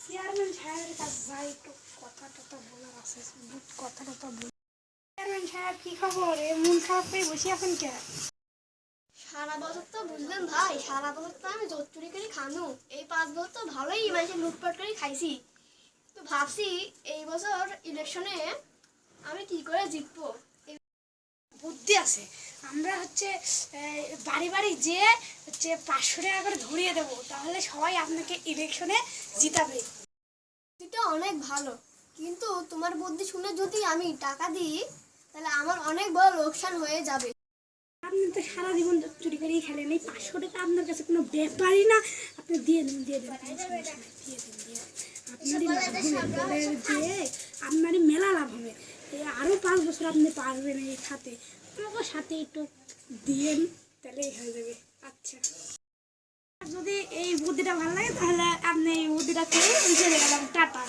Chairman সাহেবের কাছে যাই, একটু কথা টথা বলার আছে, কথা টথা বল। চেয়ারম্যান সাহেব কি খবর? মন খারাপ হয়ে বসে আছেন কে? সারা বছর তো বুঝলেন ভাই, সারা বছর তো আমি জোর চুরি করে খানু। এই 5 বছর তো ভালোই মানে লুটপাট করে খাইছি। তো ভাবছি এই বছর ইলেকশনে আমি কি করে জিতবো। বুদ্ধি আছে, আমরা বাড়ি বাড়ি যে 500 টাকা করে ধরিয়ে দেবো, তাহলে সবাই আপনাকে ইলেকশনে জিতাবে। বুদ্ধিটা অনেক ভালো, কিন্তু তোমার বুদ্ধি শুনে যদি আমি টাকা দিই তাহলে আমার অনেক বড় লোকসান হয়ে যাবে। আপনি তো সারা জীবন চুরি করেই খেলেন, এই 500 টাকা আপনার কাছে কোনো ব্যাপারই না। আপনি দিয়ে দেন, দিয়ে দেন, আপনারই মেলা লাভ হবে। আরও 5 বছর আপনি পারবেন এই খাতে, আমাকে সাথে একটু দিয়েন, তাহলেই হয়ে যাবে। আচ্ছা, যদি এই বুদ্ধিটা ভালো লাগে তাহলে আপনি এই বুদ্ধিটা করে চলে গেলাম, টাটা।